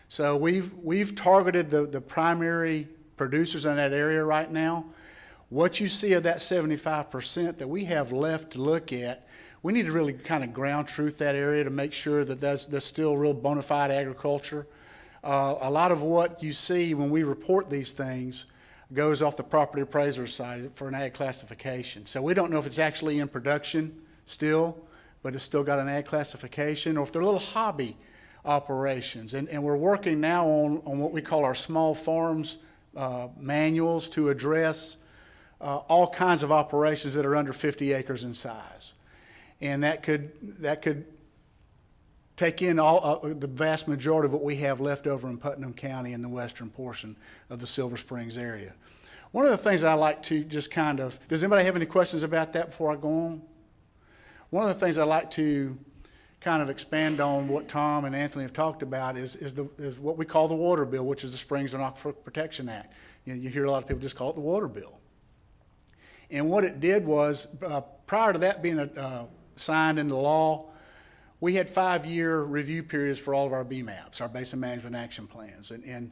So we've targeted the primary producers in that area right now. What you see of that 75% that we have left to look at, we need to really kind of ground truth that area to make sure that that's still real bona fide agriculture. A lot of what you see when we report these things goes off the property appraiser's side for an ag classification. So we don't know if it's actually in production still, but it's still got an ag classification, or if they're little hobby operations. And we're working now on what we call our small farms manuals to address all kinds of operations that are under 50 acres in size. And that could take in all the vast majority of what we have left over in Putnam County in the western portion of the Silver Springs area. One of the things I like to just kind of, does anybody have any questions about that before I go on? One of the things I like to kind of expand on what Tom and Anthony have talked about is what we call the water bill, which is the Springs and Aquifer Protection Act. You hear a lot of people just call it the water bill. And what it did was, prior to that being signed into law, we had 5-year review periods for all of our BMAPs, our Basin Management Action Plans. And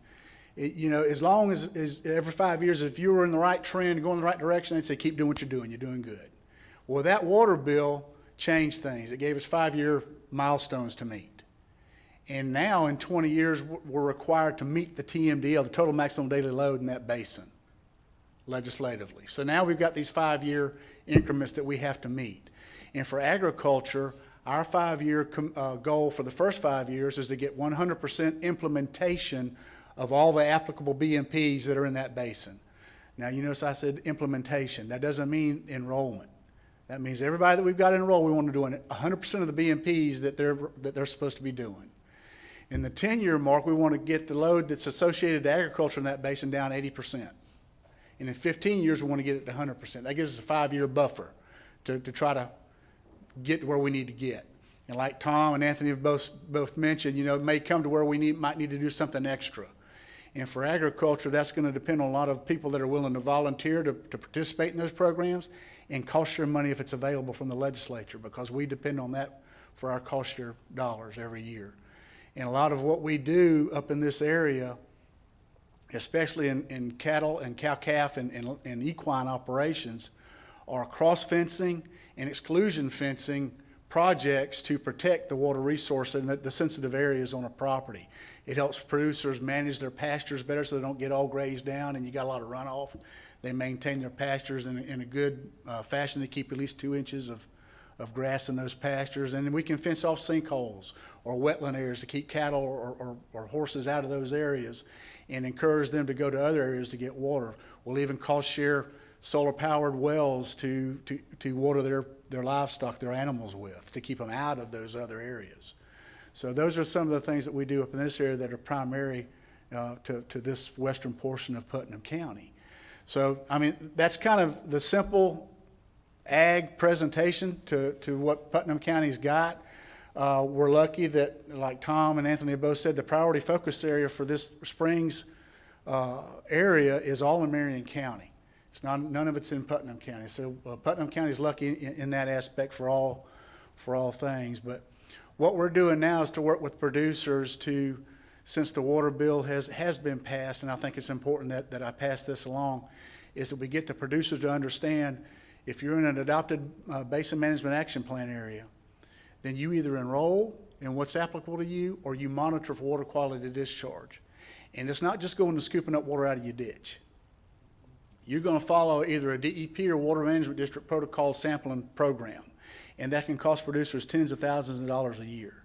it, as long as every 5 years, if you were in the right trend, going in the right direction, they'd say, keep doing what you're doing good. Well, that water bill changed things. It gave us 5-year milestones to meet. And now in 20 years, we're required to meet the TMDL, the total maximum daily load in that basin, legislatively. So now we've got these 5-year increments that we have to meet. And for agriculture, our 5-year goal for the first 5 years is to get 100% implementation of all the applicable BMPs that are in that basin. Now, you notice I said implementation. That doesn't mean enrollment. That means everybody that we've got enrolled, we want to do 100% of the BMPs that they're supposed to be doing. In the 10-year mark, we want to get the load that's associated to agriculture in that basin down 80%. And in 15 years, we want to get it to 100%. That gives us a 5-year buffer to try to get to where we need to get. And like Tom and Anthony have both mentioned, it may come to where we might need to do something extra. And for agriculture, that's going to depend on a lot of people that are willing to volunteer to participate in those programs and cost share money if it's available from the legislature, because we depend on that for our cost share dollars every year. And a lot of what we do up in this area, especially in cattle and cow-calf and equine operations, are cross-fencing and exclusion fencing projects to protect the water resource and the sensitive areas on a property. It helps producers manage their pastures better so they don't get all grazed down and you got a lot of runoff. They maintain their pastures in a good fashion to keep at least 2 inches of grass in those pastures. And then we can fence off sinkholes or wetland areas to keep cattle or horses out of those areas and encourage them to go to other areas to get water. We'll even cost share solar-powered wells to water their livestock, their animals with, to keep them out of those other areas. So those are some of the things that we do up in this area that are primary to this western portion of Putnam County. So, I mean, that's kind of the simple ag presentation to what Putnam County's got. We're lucky that, like Tom and Anthony have both said, the priority focus area for this Springs area is all in Marion County. It's none of it's in Putnam County. So Putnam County is lucky in that aspect for all things. But what we're doing now is to work with producers to, since the water bill has been passed, and I think it's important that I pass this along, is that we get the producers to understand if you're in an adopted Basin Management Action Plan area, then you either enroll in what's applicable to you or you monitor for water quality discharge. And it's not just going to scooping up water out of your ditch. You're going to follow either a DEP or Water Management District protocol sampling program, and that can cost producers tens of thousands of dollars a year.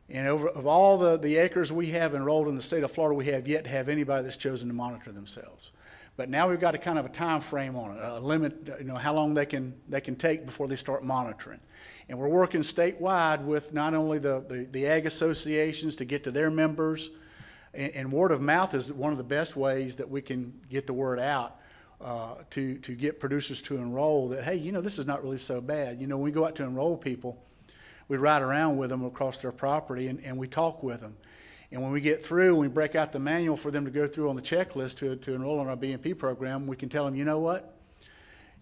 And of all the acres we have enrolled in the state of Florida, we have yet to have anybody that's chosen to monitor themselves. But now we've got a kind of a time frame on it, a limit, how long they can take before they start monitoring. And we're working statewide with not only the ag associations to get to their members, and word of mouth is one of the best ways that we can get the word out. to get producers to enroll that, hey, this is not really so bad. When we go out to enroll people, we ride around with them across their property and we talk with them. And when we get through, we break out the manual for them to go through on the checklist to enroll in our B&P program. We can tell them, you know what?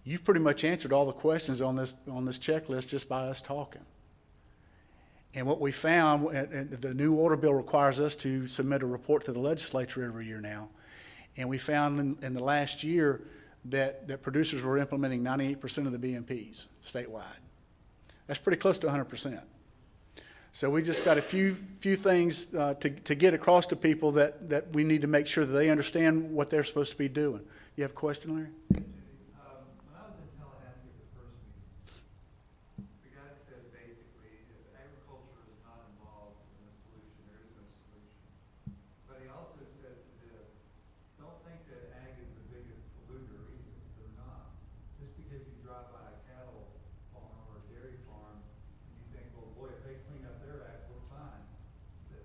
You've pretty much answered all the questions on this checklist just by us talking. And what we found, and the new water bill requires us to submit a report to the legislature every year now. And we found in the last year that producers were implementing 98% of the BMPs statewide. That's pretty close to 100%. So we just got a few things to get across to people that we need to make sure that they understand what they're supposed to be doing. You have a question, Larry? When I was in Tallahassee at the first meeting, the guy said basically, if agriculture is not involved in the solution, there is no solution. But he also said to this, don't think that ag is the biggest polluter either. They're not. Just because you drive by a cattle farm or a dairy farm, and you think, well, boy, if they clean up their act, we're fine.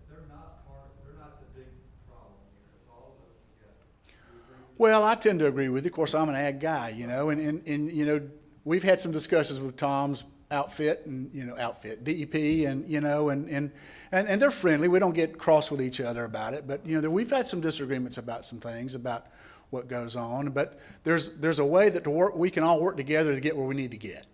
They're not the big problem here. It's all of us together. Do you agree? Well, I tend to agree with you. Of course, I'm an ag guy, and we've had some discussions with Tom's outfit and, DEP and they're friendly. We don't get cross with each other about it, but, we've had some disagreements about some things, about what goes on, but there's a way that we can all work together to get where we need to get.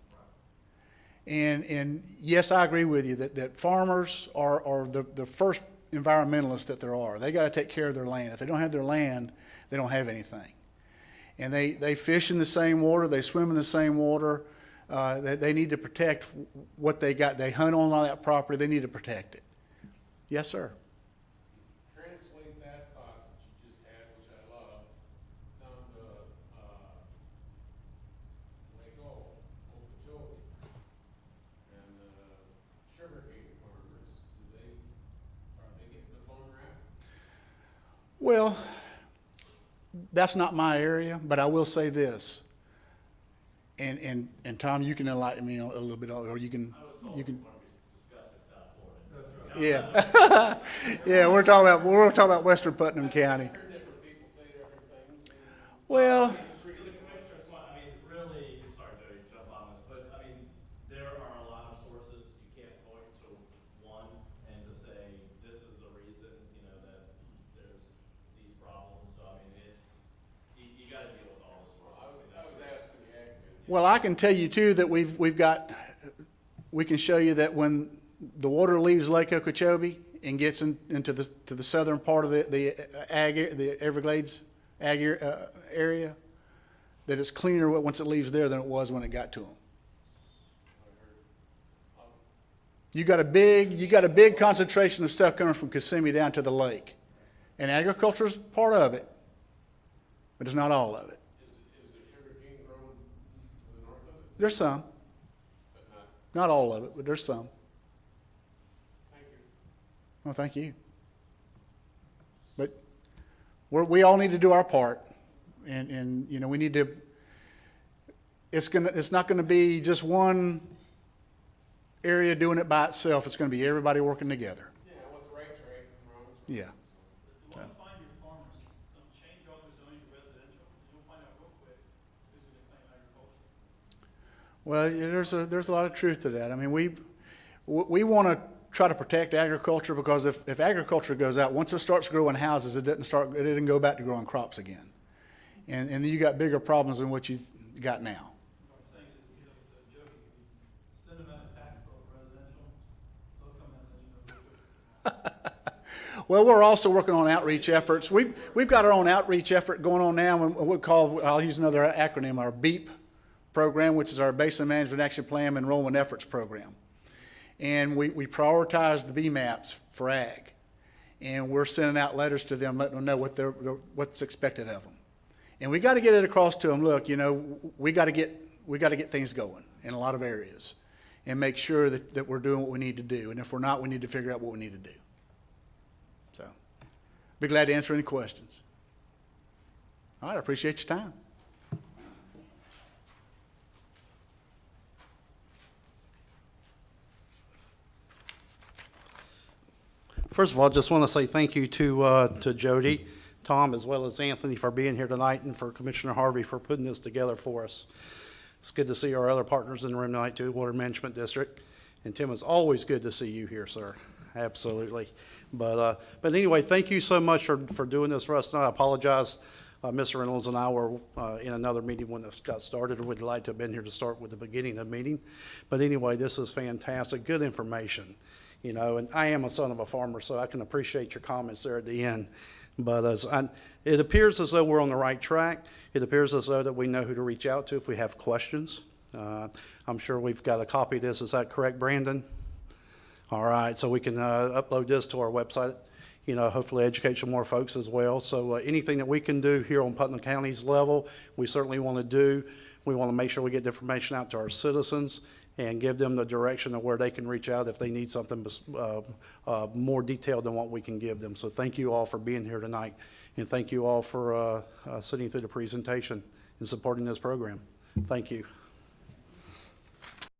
And yes, I agree with you that farmers are the first environmentalists that there are. They got to take care of their land. If they don't have their land, they don't have anything. And they fish in the same water, they swim in the same water. They need to protect what they got. They hunt on all that property. They need to protect it. Yes, sir. Translate that thought that you just had, which I love, down to, Waco, Okeechobee, and, sugarcane farmers, are they getting the bone wrap? Well, that's not my area, but I will say this. And Tom, you can enlighten me a little bit, or you can. Yeah, yeah. We're talking about Western Putnam County. I've heard different people say different things. Well, Because the commissioners want, really, sorry, Jody, to jump on this, but, there are a lot of sources. You can't point to one and to say, this is the reason, that there's these problems. So, you gotta deal with all the sources. I was asking the ag man. well, I can tell you too that we can show you that when the water leaves Lake Okeechobee and gets into the southern part of the Everglades ag area, that it's cleaner once it leaves there than it was when it got to them. You got a big concentration of stuff coming from Kissimmee down to the lake, and agriculture is part of it, but it's not all of it. Is the sugarcane grown to the north of it? There's some, But not, not all of it, but there's some. thank you. Well, thank you. But we all need to do our part, and we need to. It's not going to be just one area doing it by itself. It's going to be everybody working together. Yeah, what's right's right and wrong's wrong. Yeah. If you want to find your farmers, don't change all their zoning to residential, and you'll find out real quick who's going to claim agriculture. Well, there's a lot of truth to that. We want to try to protect agriculture, because if agriculture goes out, once it starts growing houses, it didn't go back to growing crops again, and then you got bigger problems than what you've got now. What I'm saying is, it's a joke. If you send them out a tax bill for residential, they'll come out and let you know. Well, we're also working on outreach efforts. We've got our own outreach effort going on now, and what we call, I'll use another acronym, our BEEP program, which is our Basin Management Action Plan Enrollment Efforts Program. And we prioritize the BMAPs for ag. And we're sending out letters to them, letting them know what's expected of them. And we got to get it across to them, look, we got to get things going in a lot of areas and make sure that we're doing what we need to do. And if we're not, we need to figure out what we need to do. So, be glad to answer any questions. All right, I appreciate your time. First of all, I just want to say thank you to Jody, Tom, as well as Anthony, for being here tonight, and for Commissioner Harvey for putting this together for us. It's good to see our other partners in the room tonight too, Water Management District. And Tim, it's always good to see you here, sir. Absolutely. But anyway, thank you so much for doing this for us tonight. I apologize. Mr. Reynolds and I were in another meeting when this got started. We'd like to have been here to start with the beginning of the meeting. But anyway, this is fantastic, good information. You know, and I am a son of a farmer, so I can appreciate your comments there at the end. But it appears as though we're on the right track. It appears as though that we know who to reach out to if we have questions. I'm sure we've got a copy of this. Is that correct, Brandon? All right, so we can upload this to our website, you know, hopefully educate some more folks as well. So anything that we can do here on Putnam County's level, we certainly want to do. We want to make sure we get the information out to our citizens and give them the direction of where they can reach out if they need something more detailed than what we can give them. So thank you all for being here tonight, and thank you all for sitting through the presentation and supporting this program. Thank you.